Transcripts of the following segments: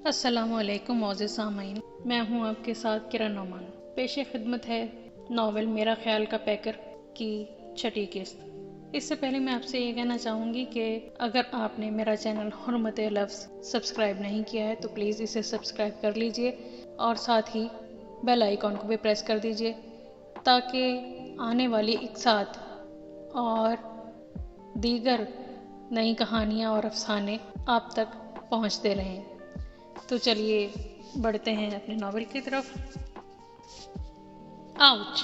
السلام علیکم معزز سامعین، میں ہوں آپ کے ساتھ کرن نعمان۔ پیش خدمت ہے ناول میرا خیال کا پیکر کی 6 قسط۔ اس سے پہلے میں آپ سے یہ کہنا چاہوں گی کہ اگر آپ نے میرا چینل حرمت لفظ سبسکرائب نہیں کیا ہے تو پلیز اسے سبسکرائب کر لیجئے اور ساتھ ہی بیل آئیکن کو بھی پریس کر دیجئے تاکہ آنے والی اقساط اور دیگر نئی کہانیاں اور افسانے آپ تک پہنچتے رہیں۔ تو چلیے بڑھتے ہیں اپنے ناول کی طرف۔ آؤچ!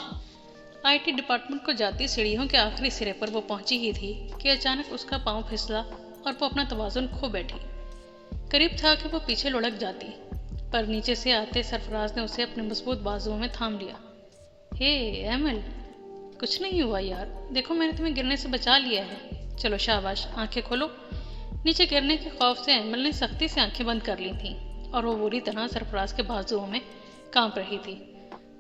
آئی ٹی ڈپارٹمنٹ کو جاتی سیڑھیوں کے آخری سرے پر وہ پہنچی ہی تھی کہ اچانک اس کا پاؤں پھسلا اور وہ اپنا توازن کھو بیٹھی۔ قریب تھا کہ وہ پیچھے لڑک جاتی، پر نیچے سے آتے سرفراز نے اسے اپنے مضبوط بازوؤں میں تھام لیا۔ ہے ایمل، کچھ نہیں ہوا یار، دیکھو میں نے تمہیں گرنے سے بچا لیا ہے۔ چلو شاباش، آنکھیں کھولو۔ نیچے گرنے کے خوف سے ایمل نے سختی سے آنکھیں بند کر لی تھیں اور وہ بری طرح سرفراز کے بازوؤں میں کانپ رہی تھی۔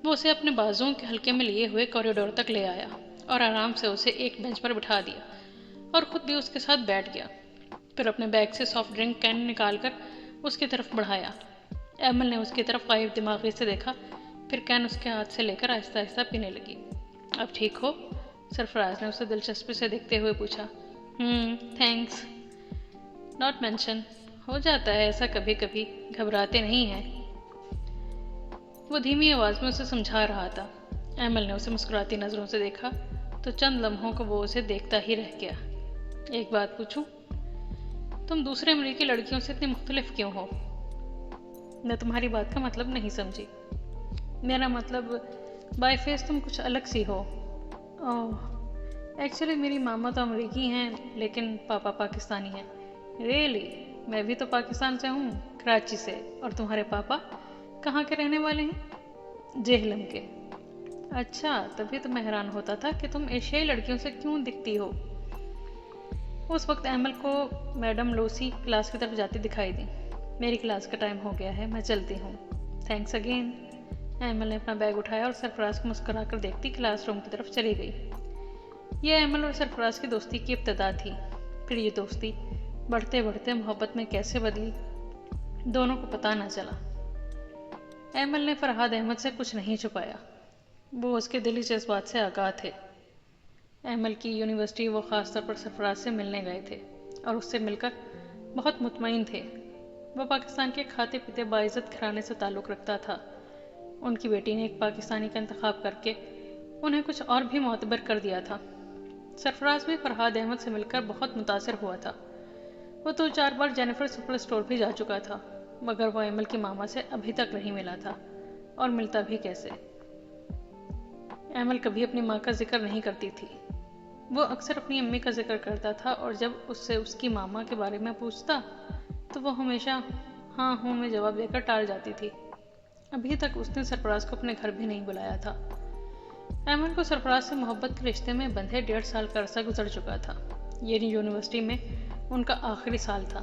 وہ اسے اپنے بازوؤں کے حلقے میں لیے ہوئے کوریڈور تک لے آیا اور آرام سے اسے ایک بینچ پر بٹھا دیا اور خود بھی اس کے ساتھ بیٹھ گیا۔ پھر اپنے بیگ سے سافٹ ڈرنک کین نکال کر اس کی طرف بڑھایا۔ ایمل نے اس کی طرف غائب دماغی سے دیکھا، پھر کین اس کے ہاتھ سے لے کر آہستہ آہستہ پینے لگی۔ اب ٹھیک ہو؟ سرفراز نے اسے دلچسپی سے دیکھتے ہوئے پوچھا۔ تھینکس ناٹ مینشن، ہو جاتا ہے ایسا کبھی کبھی، گھبراتے نہیں ہیں، وہ دھیمی آواز میں اسے سمجھا رہا تھا۔ ایمل نے اسے مسکراتی نظروں سے دیکھا تو چند لمحوں کو وہ اسے دیکھتا ہی رہ گیا۔ ایک بات پوچھوں؟ تم دوسرے امریکی لڑکیوں سے اتنی مختلف کیوں ہو؟ میں تمہاری بات کا مطلب نہیں سمجھی۔ میرا مطلب بائی فیس تم کچھ الگ سی ہو۔ ایکچولی میری ماما تو امریکی ہیں لیکن پاپا پاکستانی ہیں۔ ریئلی؟ میں بھی تو پاکستان سے ہوں، کراچی سے۔ اور تمہارے پاپا کہاں کے رہنے والے ہیں؟ جہلم کے۔ اچھا، تبھی تو میں حیران ہوتا تھا کہ تم ایشیائی لڑکیوں سے کیوں دکھتی ہو۔ اس وقت ایمل کو میڈم لوسی کلاس کی طرف جاتی دکھائی دی۔ میری کلاس کا ٹائم ہو گیا ہے، میں چلتی ہوں۔ Thanks again. ایمل نے اپنا بیگ اٹھایا اور سرفراز کو مسکرا کر دیکھتی کلاس روم کی طرف چلی گئی۔ یہ ایمل اور سرفراز کی دوستی کی ابتدا تھی، پھر یہ دوستی بڑھتے بڑھتے محبت میں کیسے بدلی، دونوں کو پتہ نہ چلا۔ ایمل نے فرحاد احمد سے کچھ نہیں چھپایا، وہ اس کے دلی جذبات سے آگاہ تھے۔ ایمل کی یونیورسٹی وہ خاص طور پر سرفراز سے ملنے گئے تھے اور اس سے مل کر بہت مطمئن تھے۔ وہ پاکستان کے کھاتے پیتے باعزت گھرانے سے تعلق رکھتا تھا۔ ان کی بیٹی نے ایک پاکستانی کا انتخاب کر کے انہیں کچھ اور بھی معتبر کر دیا تھا۔ سرفراز بھی فرحاد احمد سے مل کر بہت متاثر ہوا تھا۔ وہ 2-4 بار جینیفر سپر اسٹور بھی جا چکا تھا، مگر وہ ایمل کی ماما سے ابھی تک نہیں ملا تھا، اور ملتا بھی کیسے۔ ایمل کبھی اپنی ماں کا ذکر نہیں کرتی تھی، وہ اکثر اپنی امی کا ذکر کرتا تھا، اور جب اس سے اس کی ماما کے بارے میں پوچھتا تو وہ ہمیشہ ہاں ہوں میں جواب دے کر ٹال جاتی تھی۔ ابھی تک اس نے سرفراز کو اپنے گھر بھی نہیں بلایا تھا۔ ایمل کو سرفراز سے محبت کے رشتے میں بندھے 1.5 سال کا عرصہ گزر چکا تھا۔ یہ یونیورسٹی میں ان کا آخری سال تھا۔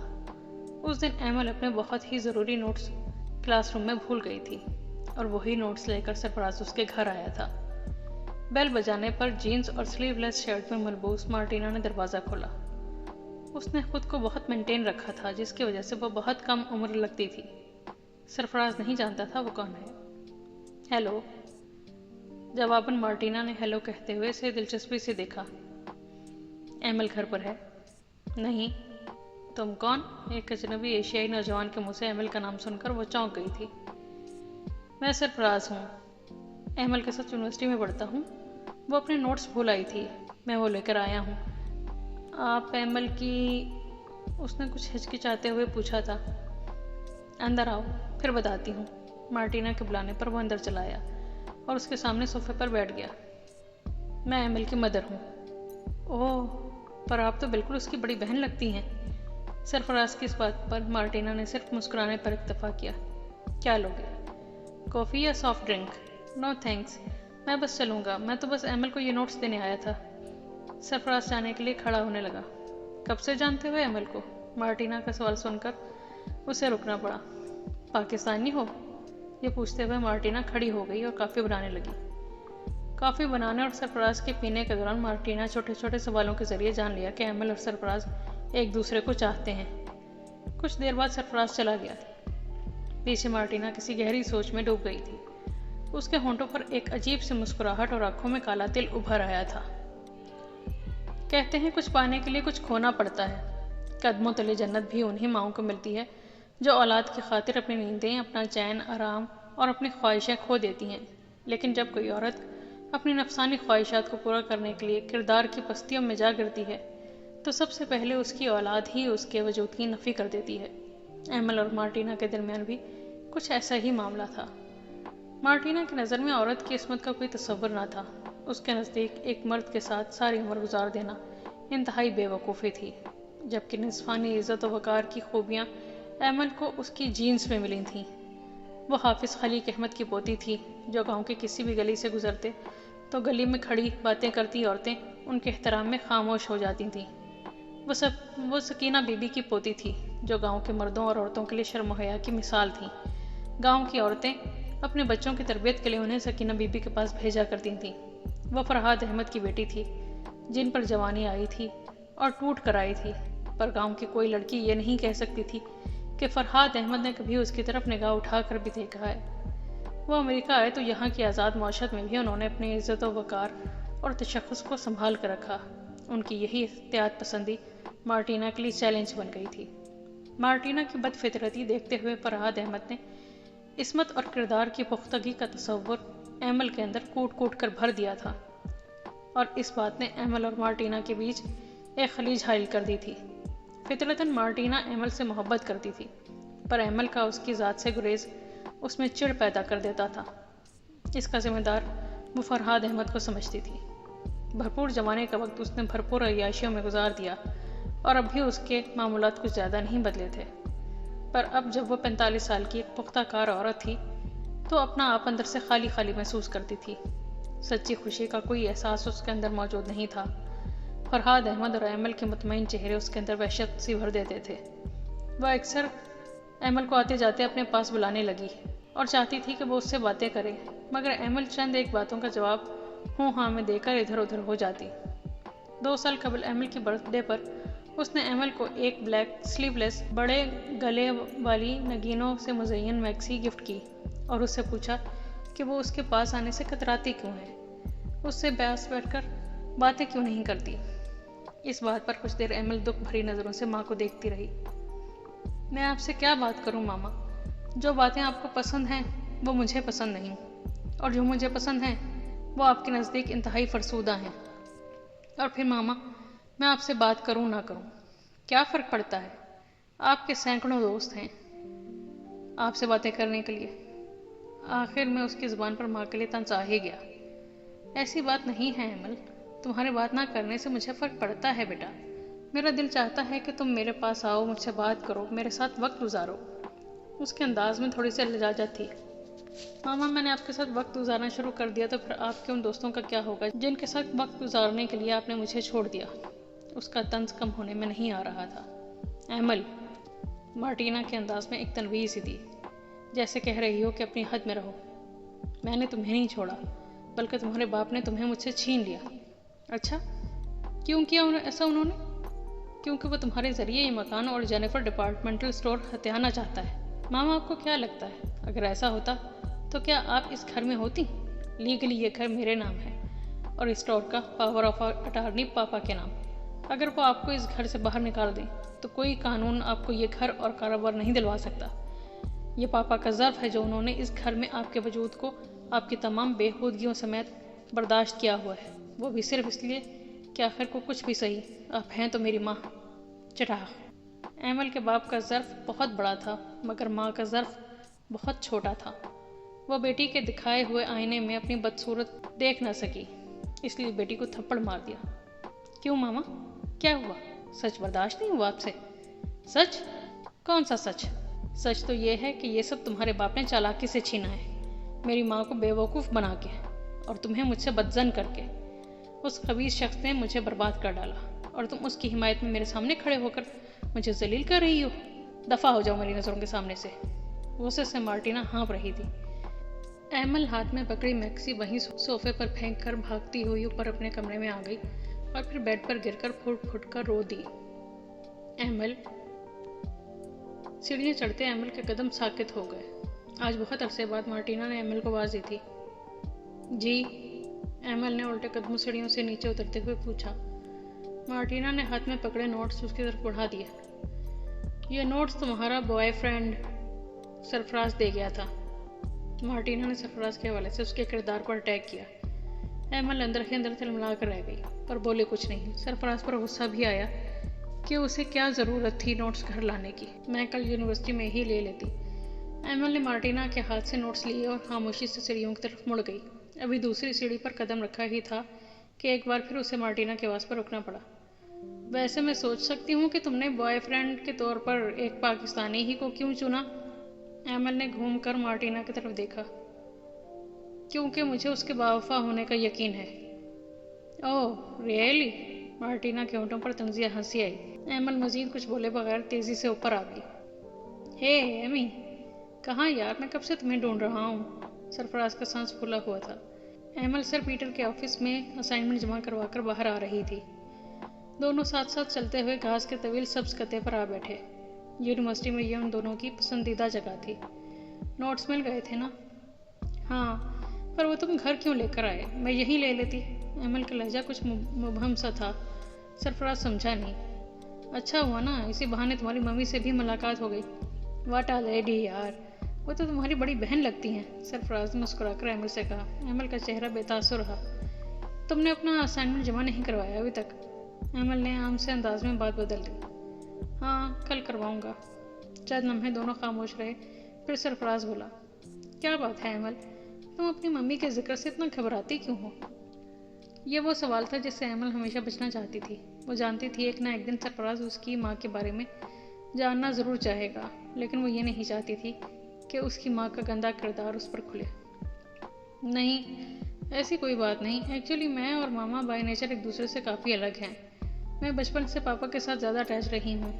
اس دن ایمل اپنے بہت ہی ضروری نوٹس کلاس روم میں بھول گئی تھی، اور وہی نوٹس لے کر سرفراز اس کے گھر آیا تھا۔ بیل بجانے پر جینز اور سلیو لیس شرٹ میں ملبوس مارٹینا نے دروازہ کھولا۔ اس نے خود کو بہت مینٹین رکھا تھا، جس کی وجہ سے وہ بہت کم عمر لگتی تھی۔ سرفراز نہیں جانتا تھا وہ کون ہے۔ ہیلو، جواباً مارٹینا نے ہیلو کہتے ہوئے اسے دلچسپی سے دیکھا۔ ایمل گھر پر ہے؟ نہیں۔ تم کون؟ ایک اجنبی ایشیائی نوجوان کے منہ سے ایمل کا نام سن کر وہ چونک گئی تھی۔ میں سرفراز ہوں، ایمل کے ساتھ یونیورسٹی میں پڑھتا ہوں۔ وہ اپنے نوٹس بھول آئی تھی، میں وہ لے کر آیا ہوں۔ آپ ایمل کی؟ اس نے کچھ ہچکچاتے ہوئے پوچھا تھا۔ اندر آؤ، پھر بتاتی ہوں۔ مارٹینا کے بلانے پر وہ اندر چلا آیا اور اس کے سامنے صوفے پر بیٹھ گیا۔ میں ایمل کی مدر ہوں۔ اوہ، پر آپ تو بالکل اس کی بڑی بہن لگتی ہیں۔ سرفراز کی اس بات پر مارٹینا نے صرف مسکرانے پر اکتفا کیا۔ کیا لوگے؟ کافی یا سافٹ ڈرنک؟ نو تھینکس، میں بس چلوں گا، میں تو بس ایمل کو یہ نوٹس دینے آیا تھا۔ سرفراز جانے کے لیے کھڑا ہونے لگا۔ کب سے جانتے ہوئے ایمل کو؟ مارٹینا کا سوال سن کر اسے رکنا پڑا۔ پاکستانی ہو؟ یہ پوچھتے ہوئے مارٹینا کھڑی ہو گئی اور کافی بنانے لگی۔ کافی بنانے اور سرفراز کے پینے کے دوران مارٹینا چھوٹے چھوٹے سوالوں کے ذریعے جان لیا کہ ایمل اور سرفراز ایک دوسرے کو چاہتے ہیں۔ کچھ دیر بعد سرفراز چلا گیا۔ پیچھے مارٹینا کسی گہری سوچ میں ڈوب گئی تھی۔ اس کے ہونٹوں پر ایک عجیب سی مسکراہٹ اور آنکھوں میں کالا تل ابھر آیا تھا۔ کہتے ہیں کچھ پانے کے لیے کچھ کھونا پڑتا ہے۔ قدموں تلے جنت بھی انہی ماؤں کو ملتی ہے جو اولاد کی خاطر اپنی نیندیں، اپنا چین، آرام اور اپنی خواہشیں کھو دیتی ہیں۔ لیکن جب کوئی عورت اپنی نفسانی خواہشات کو پورا کرنے کے لیے کردار کی پستیوں میں جا گرتی ہے تو سب سے پہلے اس کی اولاد ہی اس کے وجود کی نفی کر دیتی ہے۔ ایمل اور مارٹینا کے درمیان بھی کچھ ایسا ہی معاملہ تھا۔ مارٹینا کی نظر میں عورت کی عصمت کا کوئی تصور نہ تھا۔ اس کے نزدیک ایک مرد کے ساتھ ساری عمر گزار دینا انتہائی بے وقوفی تھی، جبکہ نصفانی عزت و وقار کی خوبیاں ایمل کو اس کی جینز میں ملی تھیں۔ وہ حافظ خلیق احمد کی پوتی تھی، جو گاؤں کی کسی بھی گلی سے گزرتے تو گلی میں کھڑی باتیں کرتی عورتیں ان کے احترام میں خاموش ہو جاتی تھیں۔ وہ سکینہ بی بی کی پوتی تھی، جو گاؤں کے مردوں اور عورتوں کے لیے شرم و حیا کی مثال تھیں۔ گاؤں کی عورتیں اپنے بچوں کی تربیت کے لیے انہیں سکینہ بی بی کے پاس بھیجا کرتی تھیں۔ وہ فرحاد احمد کی بیٹی تھی، جن پر جوانی آئی تھی اور ٹوٹ کر آئی تھی، پر گاؤں کی کوئی لڑکی یہ نہیں کہہ سکتی تھی کہ فرحاد احمد نے کبھی اس کی طرف نگاہ اٹھا کر بھی دیکھا ہے۔ وہ امریکہ آئے تو یہاں کی آزاد معاشرت میں بھی انہوں نے اپنی عزت و وقار اور تشخص کو سنبھال کر رکھا۔ ان کی یہی احتیاط پسندی مارٹینا کے لیے چیلنج بن گئی تھی۔ مارٹینا کی بد فطرتی دیکھتے ہوئے فرحاد احمد نے عصمت اور کردار کی پختگی کا تصور ایمل کے اندر کوٹ کوٹ کر بھر دیا تھا، اور اس بات نے ایمل اور مارٹینا کے بیچ ایک خلیج حائل کر دی تھی۔ فطرتاً مارٹینا ایمل سے محبت کرتی تھی، پر ایمل کا اس کی ذات سے گریز اس میں چڑ پیدا کر دیتا تھا۔ اس کا ذمہ دار وہ فرحاد احمد کو سمجھتی تھی۔ بھرپور جوانی کا وقت اس نے بھرپور عیاشیوں میں گزار دیا، اور اب بھی اس کے معمولات کچھ زیادہ نہیں بدلے تھے، پر اب جب وہ 45 سال کی ایک پختہ کار عورت تھی تو اپنا آپ اندر سے خالی خالی محسوس کرتی تھی۔ سچی خوشی کا کوئی احساس اس کے اندر موجود نہیں تھا۔ فرحاد احمد اور ایمل کے مطمئن چہرے اس کے اندر وحشت سی بھر دیتے تھے۔ وہ اکثر ایمل کو آتے جاتے اپنے پاس بلانے لگی اور چاہتی تھی کہ وہ اس سے باتیں کرے، مگر ایمل چند ایک باتوں کا جواب ہوں ہاں میں دے کر ادھر ادھر ہو جاتی۔ 2 سال قبل ایمل کی برتھ ڈے پر اس نے ایمل کو ایک بلیک سلیو لیس بڑے گلے والی نگینوں سے مزین میکسی گفٹ کی اور اس سے پوچھا کہ وہ اس کے پاس آنے سے کتراتی کیوں ہے، اس سے پاس بیٹھ کر باتیں کیوں نہیں کرتی۔ اس بات پر کچھ دیر ایمل دکھ بھری نظروں سے ماں کو دیکھتی رہی۔ میں آپ سے کیا بات کروں ماما؟ جو باتیں آپ کو پسند ہیں وہ مجھے پسند نہیں، اور جو مجھے پسند ہیں وہ آپ کے نزدیک انتہائی فرسودہ ہیں۔ اور پھر ماما، میں آپ سے بات کروں نہ کروں کیا فرق پڑتا ہے؟ آپ کے سینکڑوں دوست ہیں آپ سے باتیں کرنے کے لیے۔ آخر میں اس کی زبان پر ماں کے لیے طنز آ ہی گیا۔ ایسی بات نہیں ہے ایمل، تمہارے بات نہ کرنے سے مجھے فرق پڑتا ہے بیٹا۔ میرا دل چاہتا ہے کہ تم میرے پاس آؤ، مجھ سے بات کرو، میرے ساتھ وقت گزارو۔ اس کے انداز میں تھوڑی سی لجاجت تھی۔ ماما، میں نے آپ کے ساتھ وقت گزارنا شروع کر دیا تو پھر آپ کے ان دوستوں کا کیا ہوگا جن کے ساتھ وقت گزارنے کے لیے آپ نے مجھے چھوڑ دیا؟ اس کا طنز کم ہونے میں نہیں آ رہا تھا۔ ایمل، مارٹینا کے انداز میں ایک تنویر سی تھی، جیسے کہہ رہی ہو کہ اپنی حد میں رہو۔ میں نے تمہیں نہیں چھوڑا، بلکہ تمہارے باپ نے تمہیں مجھ سے چھین لیا۔ اچھا، کیوں کیا ایسا انہوں نے؟ کیونکہ وہ تمہارے ذریعے یہ مکان اور جینیفر ڈپارٹمنٹل اسٹور ہتھیانا چاہتا ہے۔ ماما، آپ کو کیا لگتا ہے اگر ایسا ہوتا تو کیا آپ اس گھر میں ہوتی؟ لیگلی یہ گھر میرے نام ہے اور اسٹور کا پاور آف اٹارنی پاپا کے نام۔ اگر وہ آپ کو اس گھر سے باہر نکال دیں تو کوئی قانون آپ کو یہ گھر اور کاروبار نہیں دلوا سکتا۔ یہ پاپا کا ظرف ہے جو انہوں نے اس گھر میں آپ کے وجود کو آپ کی تمام بےہودگیوں سمیت برداشت کیا ہوا ہے، وہ بھی صرف اس لیے کہ آخر کو کچھ بھی صحیح آپ ہیں تو میری ماں۔ چٹاخ۔ ایمل کے باپ کا ظرف بہت بڑا تھا، مگر ماں کا ظرف بہت چھوٹا تھا۔ وہ بیٹی کے دکھائے ہوئے آئینے میں اپنی بدصورت دیکھ نہ سکی، اس لیے بیٹی کو تھپڑ مار دیا۔ کیوں ماما، کیا ہوا؟ سچ برداشت نہیں ہوا آپ سے؟ سچ؟ کون سا سچ؟ سچ تو یہ ہے کہ یہ سب تمہارے باپ نے چالاکی سے چھینا ہے، میری ماں کو بے وقوف بنا کے اور تمہیں مجھ سے بدظن کر کے۔ اس خبیث شخص نے مجھے برباد کر ڈالا اور تم اس کی حمایت میں میرے سامنے کھڑے ہو کر مجھے ذلیل کر رہی ہو۔ دفع ہو جاؤ میری نظروں کے سامنے سے۔ غصے سے مارٹینا ہانپ رہی تھی۔ ایمل ہاتھ میں پکڑی میکسی وہیں صوفے پر پھینک کر بھاگتی ہوئی اوپر اپنے کمرے میں آ گئی اور پھر بیڈ پر گر کر پھٹ پھٹ کر رو دی۔ ایمل۔ سیڑھیاں چڑھتے ایمل کے قدم ساکت ہو گئے۔ آج بہت عرصے بعد مارٹینا نے ایمل کو آواز دی تھی۔ جی، ایمل نے الٹے قدموں سیڑھیوں سے نیچے اترتے ہوئے پوچھا۔ مارٹینا نے ہاتھ میں پکڑے نوٹس اس کی طرف بڑھا دیے۔ یہ نوٹس تمہارا بوائے فرینڈ سرفراز دے گیا تھا۔ مارٹینا نے سرفراز کے حوالے سے اس کے کردار پر اٹیک کیا۔ ایمل اندر ہی اندر تلملا کر رہ گئی، پر بولے کچھ نہیں۔ سرفراز پر غصہ بھی آیا کہ اسے کیا ضرورت تھی نوٹس گھر لانے کی، میں کل یونیورسٹی میں ہی لے لیتی۔ ایمل نے مارٹینا کے ہاتھ سے نوٹس لیے اور خاموشی سے سیڑھیوں کی طرف مڑ گئی۔ ابھی دوسری سیڑھی پر قدم رکھا ہی تھا کہ ایک بار پھر اسے مارٹینا کی آواز پر رکنا پڑا۔ ویسے میں سوچ سکتی ہوں کہ تم نے بوائے فرینڈ کے طور پر ایک پاکستانی ہی کو کیوں چنا؟ ایمل نے گھوم کر مارٹینا کی طرف دیکھا۔ کیونکہ مجھے اس کے باوفا ہونے کا یقین ہے۔ اوہ ریئلی؟ مارٹینا کے ہونٹوں پر طنزیہ ہنسی آئی۔ ایمل مزید کچھ بولے بغیر تیزی سے اوپر آ گئی۔ ہے ایمی، کہاں یار، میں کب سے تمہیں ڈھونڈ رہا ہوں۔ سرفراز کا سانس پھولا ہوا تھا۔ ایمل سر پیٹر کے آفس میں اسائنمنٹ جمع کروا کر باہر آ رہی تھی۔ دونوں ساتھ ساتھ چلتے ہوئے گھاس کے طویل سبز کتے پر آ بیٹھے۔ یونیورسٹی میں یہ ان دونوں کی پسندیدہ جگہ تھی۔ نوٹس مل گئے تھے نا؟ ہاں، پر وہ تم گھر کیوں لے کر آئے؟ میں یہیں لے لیتی۔ ایمل کا لہجہ کچھ مبہم سا تھا۔ سرفراز سمجھا نہیں۔ اچھا ہوا نا، اسی بہانے تمہاری ممی سے بھی ملاقات ہو گئی۔ واٹ آ لیڈی یار، وہ تو تمہاری بڑی بہن لگتی ہیں، سرفراز نے مسکرا کر ایمل سے کہا۔ ایمل کا چہرہ بے تاثر رہا۔ تم نے اپنا اسائنمنٹ جمع نہیں کروایا ابھی تک؟ ایمل نے عام سے انداز میں بات بدل دی۔ ہاں، کل کرواؤں گا۔ چند لمحے دونوں خاموش رہے، پھر سرفراز بولا۔ کیا بات ہے ایمل، تم اپنی ممی کے ذکر سے اتنا گھبراتی کیوں ہو؟ یہ وہ سوال تھا جس سے ایمل ہمیشہ بچنا چاہتی تھی۔ وہ جانتی تھی ایک نہ ایک دن سرفراز اس کی ماں کے بارے میں جاننا ضرور چاہے گا، لیکن وہ یہ نہیں چاہتی تھی کہ اس کی ماں کا گندا کردار اس پر کھلے۔ نہیں، ایسی کوئی بات نہیں۔ ایکچولی میں اور ماما بائی نیچر ایک دوسرے سے کافی الگ ہیں۔ میں بچپن سے پاپا کے ساتھ زیادہ اٹیچ رہی ہوں۔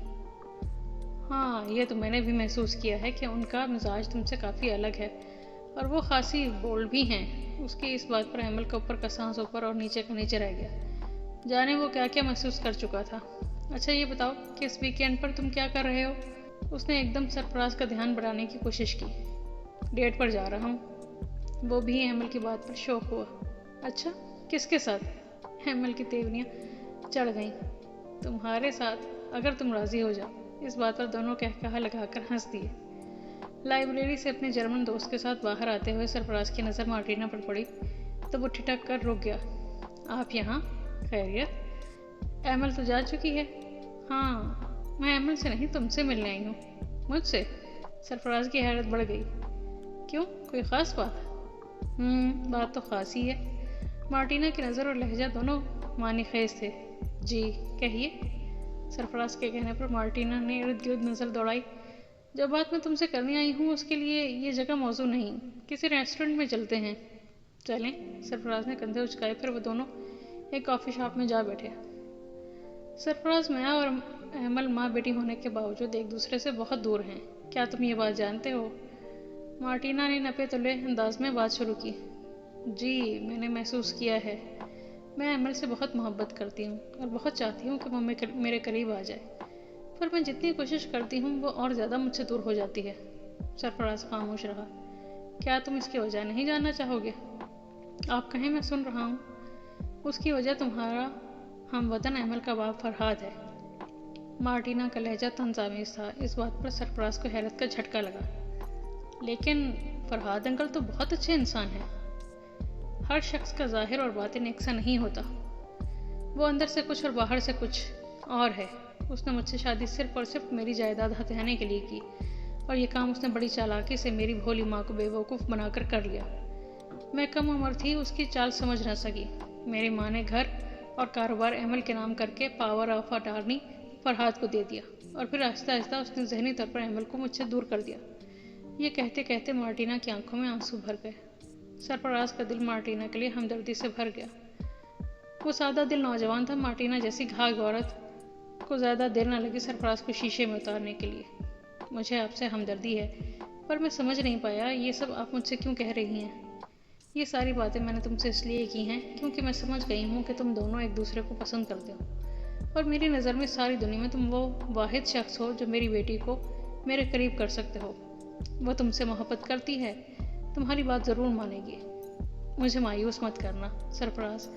ہاں، یہ تو میں نے بھی محسوس کیا ہے کہ ان کا مزاج تم سے کافی الگ ہے، اور وہ خاصی بولڈ بھی ہیں۔ اس کی اس بات پر ایمل کا اوپر کا سانس اوپر اور نیچے کا نیچے رہ گیا۔ جانے وہ کیا کیا محسوس کر چکا تھا۔ اچھا یہ بتاؤ کہ اس ویکینڈ پر تم کیا کر رہے ہو؟ اس نے ایک دم سرفراز کا دھیان بڑھانے کی کوشش کی۔ ڈیٹ پر جا رہا ہوں۔ وہ بھی ایمل کی بات پر شوق ہوا۔ اچھا، کس کے ساتھ؟ ایمل کی تیونیاں چڑھ گئیں۔ تمہارے ساتھ، اگر تم راضی ہو جاؤ۔ اس بات پر دونوں کہا لگا کر ہنس دیے۔ لائبریری سے اپنے جرمن دوست کے ساتھ باہر آتے ہوئے سرفراز کی نظر مارٹینا پر پڑی تو وہ ٹھٹک کر رک گیا۔ آپ یہاں؟ خیریت؟ ایمل تو جا چکی ہے۔ ہاں، میں ایمل سے نہیں، تم سے ملنے آئی ہوں۔ مجھ سے؟ سرفراز کی حیرت بڑھ گئی۔ کیوں، کوئی خاص بات؟ بات تو خاص ہی ہے۔ مارٹینا کی نظر اور لہجہ دونوں معنی خیز تھے۔ جی کہیے۔ سرفراز کے کہنے پر مارٹینا نے ارد گرد نظر دوڑائی۔ جو بات میں تم سے کرنے آئی ہوں اس کے لیے یہ جگہ موزوں نہیں، کسی ریسٹورنٹ میں چلتے ہیں۔ چلیں، سرفراز نے کندھے اچکائے، پھر وہ دونوں ایک کافی شاپ میں جا بیٹھے۔ سرفراز، میں اور ایمل ماں بیٹی ہونے کے باوجود ایک دوسرے سے بہت دور ہیں، کیا تم یہ بات جانتے ہو؟ مارٹینا نے نپے تلے انداز میں بات شروع کی۔ جی، میں نے محسوس کیا ہے۔ میں ایمل سے بہت محبت کرتی ہوں اور بہت چاہتی ہوں کہ وہ میرے قریب آ جائے، پر میں جتنی کوشش کرتی ہوں وہ اور زیادہ مجھ سے دور ہو جاتی ہے۔ سرفراز خاموش رہا۔ کیا تم اس کی وجہ نہیں جاننا چاہو گے؟ آپ کہیں، میں سن رہا ہوں۔ اس کی وجہ تمہارا ہم وطن ایمل کا باپ فرحاد ہے۔ مارٹینا کا لہجہ طنز آمیز تھا۔ اس بات پر سرفراز کو حیرت کا جھٹکا لگا۔ لیکن فرحاد انکل تو بہت اچھے انسان ہیں۔ ہر شخص کا ظاہر اور باطن یکساں نہیں ہوتا۔ وہ اندر سے کچھ اور باہر سے کچھ اور ہے۔ اس نے مجھ سے شادی صرف اور صرف میری جائیداد ہتھیانے کے لیے کی، اور یہ کام اس نے بڑی چالاکی سے میری بھولی ماں کو بے وقوف بنا کر لیا۔ میں کم عمر تھی، اس کی چال سمجھ نہ سکی۔ میری ماں نے گھر اور کاروبار ایمل کے نام کر کے پاور آف اٹارنی فرحاد کو دے دیا، اور پھر آہستہ آہستہ اس نے ذہنی طور پر ایمل کو مجھ سے دور کر دیا۔ یہ کہتے کہتے مارٹینا کی آنکھوں میں آنسو بھر گئے۔ سرفراز کا دل مارٹینا کے لیے ہمدردی سے بھر گیا۔ وہ سادہ دل نوجوان تھا۔ مارٹینا جیسی گھاگ عورت کو زیادہ دیر نہ لگی سرفراز کو شیشے میں اتارنے کے لیے۔ مجھے آپ سے ہمدردی ہے، پر میں سمجھ نہیں پایا یہ سب آپ مجھ سے کیوں کہہ رہی ہیں۔ یہ ساری باتیں میں نے تم سے اس لیے کی ہیں کیونکہ میں سمجھ گئی ہوں کہ تم دونوں ایک دوسرے کو پسند کرتے ہو، اور میری نظر میں ساری دنیا میں تم وہ واحد شخص ہو جو میری بیٹی کو میرے قریب کر سکتے ہو۔ وہ تم سے محبت کرتی ہے، تمہاری بات ضرور مانے گی۔ مجھے مایوس مت کرنا سرفراز،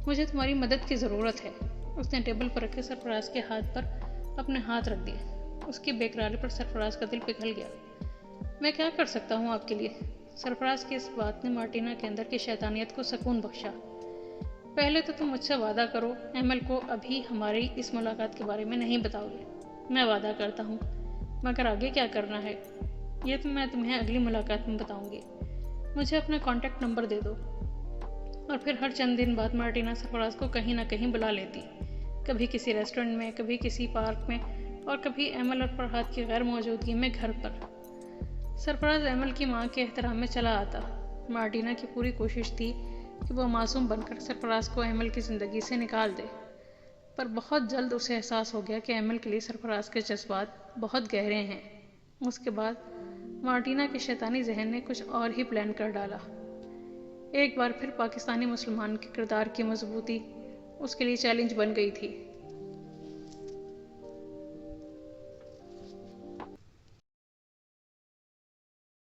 مجھے تمہاری مدد کی ضرورت ہے۔ اس نے ٹیبل پر رکھے سرفراز کے ہاتھ پر اپنے ہاتھ رکھ دیے۔ اس کی بے قراری پر سرفراز کا دل پگھل گیا۔ میں کیا کر سکتا ہوں آپ کے لیے؟ سرفراز کی اس بات نے مارٹینا کے اندر کی شیطانیت کو سکون بخشا۔ پہلے تو تم مجھ سے وعدہ کرو ایمل کو ابھی ہماری اس ملاقات کے بارے میں نہیں بتاؤ گے۔ میں وعدہ کرتا ہوں، مگر آگے کیا کرنا ہے یہ تو میں تمہیں اگلی ملاقات میں بتاؤں گی۔ مجھے اپنا کانٹیکٹ نمبر دے دو۔ اور پھر ہر چند دن بعد مارٹینا سرفراز کو کہیں نہ کہیں بلا لیتی، کبھی کسی ریسٹورنٹ میں، کبھی کسی پارک میں، اور کبھی ایمل اور فرحاد کی غیر موجودگی میں گھر پر۔ سرفراز ایمل کی ماں کے احترام میں چلا آتا۔ مارٹینا کی پوری کوشش تھی کہ وہ معصوم بن کر سرفراز کو ایمل کی زندگی سے نکال دے، پر بہت جلد اسے احساس ہو گیا کہ ایمل کے لیے سرفراز کے جذبات بہت گہرے ہیں۔ اس کے بعد مارٹینا کے شیطانی ذہن نے کچھ اور ہی پلان کر ڈالا۔ ایک بار پھر پاکستانی مسلمان کے کردار کی مضبوطی اس کے لیے چیلنج بن گئی تھی۔